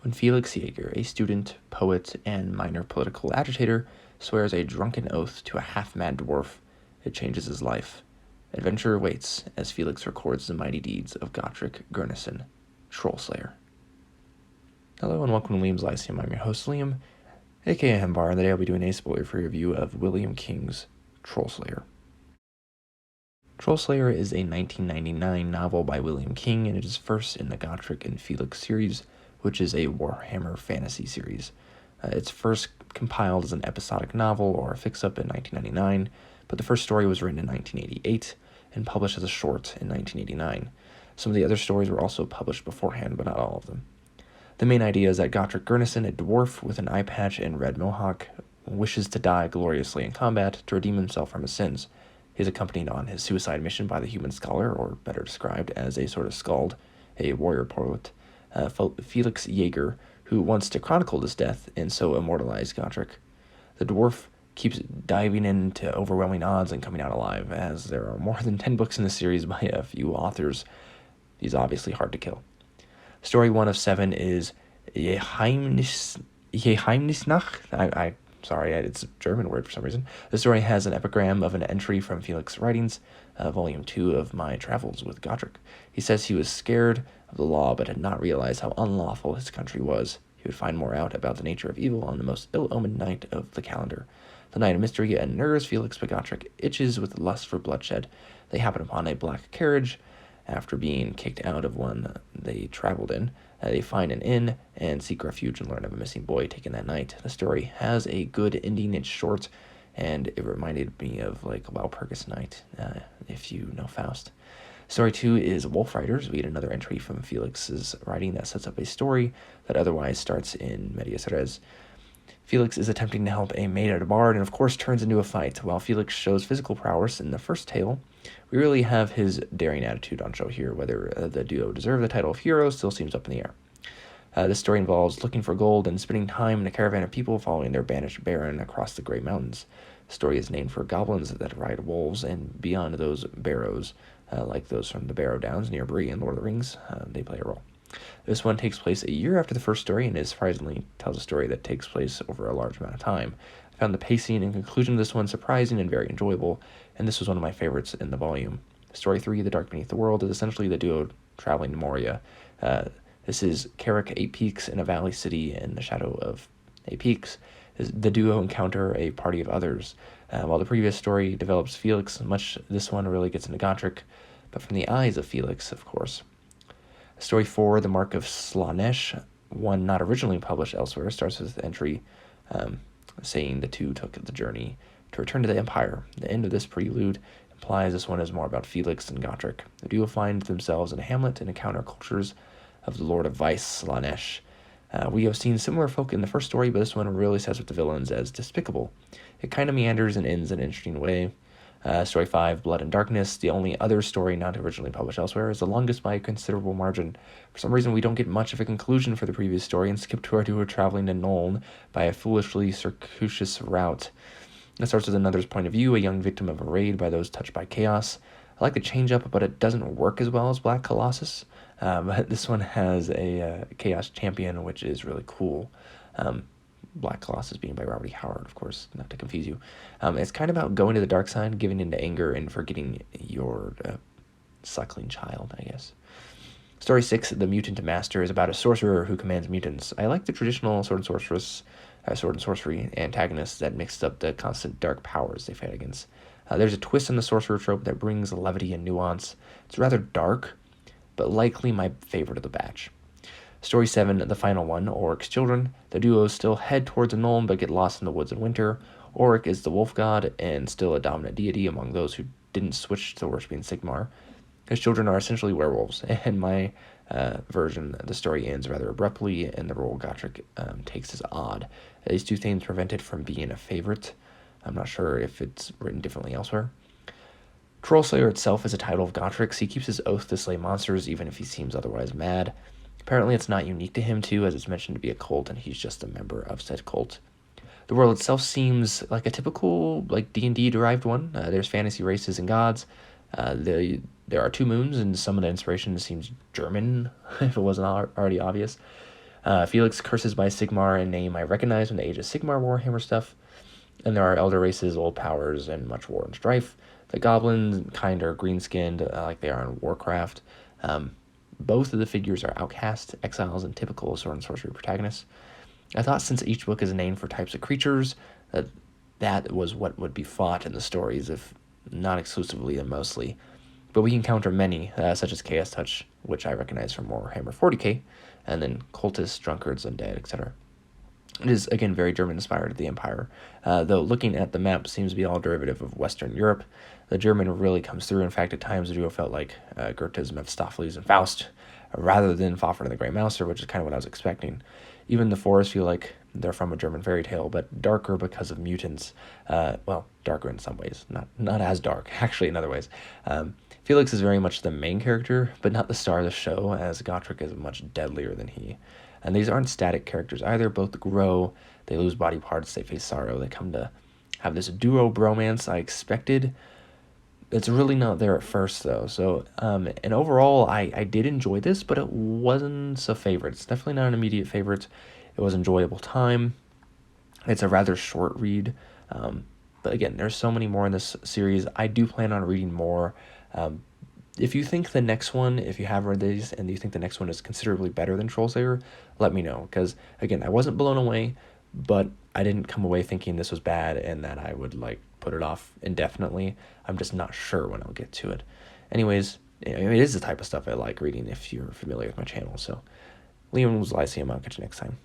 When Felix Jaeger, a student, poet, and minor political agitator, swears a drunken oath to a half-mad dwarf, it changes his life. Adventure awaits as Felix records the mighty deeds of Gotrek Gurnisson, Trollslayer. Hello and welcome to Liam's Lyceum. I'm your host Liam, aka Hembar, and today I'll be doing a spoiler-free review of William King's Trollslayer. Trollslayer is a 1999 novel by William King, and it is first in the Gotrek and Felix series, which is a Warhammer fantasy series. It's first compiled as an episodic novel or a fix-up in 1999, but the first story was written in 1988 and published as a short in 1989. Some of the other stories were also published beforehand, but not all of them. The main idea is that Gotrek Gurnisson, a dwarf with an eye patch and red mohawk, wishes to die gloriously in combat to redeem himself from his sins. He is accompanied on his suicide mission by the human scholar, or better described as a sort of skald, a warrior poet, Felix Jaeger, who wants to chronicle his death and so immortalize Gotrek. The dwarf keeps diving into overwhelming odds and coming out alive, as there are more than 10 books in the series by a few authors. He's obviously hard to kill. Story 1 of 7 is Geheimnisnacht. Sorry, it's a German word for some reason. The story has an epigram of an entry from Felix's writings, volume 2 of My Travels with Gotrek. He says he was scared of the law, but had not realized how unlawful his country was. He would find more out about the nature of evil on the most ill-omened night of the calendar. The night of mystery unnerves Felix, but Gotrek itches with lust for bloodshed. They happen upon a black carriage. After being kicked out of one they traveled in, they find an inn and seek refuge and learn of a missing boy taken that night. The story has a good ending. It's short, and it reminded me of like Walpurgis Night, if you know Faust. Story 2 is Wolf Riders. We get another entry from Felix's writing that sets up a story that otherwise starts in medias res. Felix is attempting to help a maid at a bar and of course turns into a fight. While Felix shows physical prowess in the first tale, we really have his daring attitude on show here. Whether the duo deserve the title of hero still seems up in the air. This story involves looking for gold and spending time in a caravan of people following their banished baron across the Great Mountains. The story is named for goblins that ride wolves, and beyond those barrows, like those from the Barrow Downs near Bree in Lord of the Rings, they play a role. This one takes place a year after the first story and surprisingly tells a story that takes place over a large amount of time. I found the pacing and conclusion of this one surprising and very enjoyable, and this was one of my favorites in the volume. Story 3, The Dark Beneath the World, is essentially the duo traveling to Moria. This is Carrick, 8 Peaks, in a valley city in the shadow of 8 Peaks. The duo encounter a party of others. While the previous story develops Felix, this one really gets into Gotrek, but from the eyes of Felix, of course. Story 4, The Mark of Slaanesh, one not originally published elsewhere, starts with the entry saying the two took the journey to return to the Empire. The end of this prelude implies this one is more about Felix than Gotrek. The duo find themselves in a hamlet and encounter cultures of the Lord of Vice, Slaanesh. We have seen similar folk in the first story, but this one really sets up the villains as despicable. It kind of meanders and ends in an interesting way. Story 5, Blood and Darkness, the only other story not originally published elsewhere, is the longest by a considerable margin. For some reason, we don't get much of a conclusion for the previous story and skip to our duo traveling to Nuln by a foolishly circuitous route. It starts with another's point of view, a young victim of a raid by those touched by chaos. I like the change-up, but it doesn't work as well as Black Colossus. But this one has a chaos champion, which is really cool. Black Colossus being by Robert E. Howard, of course, not to confuse you. It's kind of about going to the dark side, giving into anger, and forgetting your suckling child, I guess. Story 6, The Mutant Master, is about a sorcerer who commands mutants. I like the traditional sword and sorcery antagonists that mixed up the constant dark powers they fight against. There's a twist in the sorcerer trope that brings levity and nuance. It's rather dark, but likely my favorite of the batch. Story 7, The Final One, Oric's Children. The duo still head towards a Nuln but get lost in the woods in winter. Oric is the wolf god and still a dominant deity among those who didn't switch to worshipping Sigmar. His children are essentially werewolves, and my version, the story ends rather abruptly, and the role Gotrek takes is odd. These two things prevent it from being a favorite. I'm not sure if it's written differently elsewhere. Trollslayer itself is a title of Gotrek's. He keeps his oath to slay monsters even if he seems otherwise mad. Apparently it's not unique to him too, as it's mentioned to be a cult and he's just a member of said cult. The world itself seems like a typical D&D derived one. There's fantasy races and gods. There are 2 moons, and some of the inspiration seems German, if it wasn't already obvious. Felix curses by Sigmar, a name I recognize from the Age of Sigmar Warhammer stuff. And there are elder races, old powers, and much war and strife. The goblins kind are green-skinned, like they are in Warcraft. Both of the figures are outcasts, exiles, and typical sword and sorcery protagonists. I thought since each book is named for types of creatures, that was what would be fought in the stories, if not exclusively and mostly. But we encounter many, such as Chaos Touch, which I recognize from Warhammer 40k, and then cultists, drunkards, undead, etc. It is, again, very German-inspired at the Empire, though looking at the map seems to be all derivative of Western Europe. The German really comes through. In fact, at times the duo felt like Goethe's Mephistopheles and Faust, rather than Fafhrd and the Grey Mouser, which is kind of what I was expecting. Even the forests feel like they're from a German fairy tale, but darker because of mutants. Well, darker in some ways, not as dark, actually, in other ways. Felix is very much the main character, but not the star of the show, as Gotrek is much deadlier than he. And these aren't static characters either. Both grow, they lose body parts, they face sorrow, they come to have this duo bromance I expected. It's really not there at first, though. So, and overall, I did enjoy this, but it wasn't a favorite. It's definitely not an immediate favorite. It was enjoyable time. It's a rather short read. But again, there's so many more in this series. I do plan on reading more. If you think the next one, if you have read these and you think the next one is considerably better than Trollslayer, let me know. Because, again, I wasn't blown away, but I didn't come away thinking this was bad and that I would, put it off indefinitely. I'm just not sure when I'll get to it. Anyways, it is the type of stuff I like reading if you're familiar with my channel. So, Liam was Lyceum. I'll catch you next time.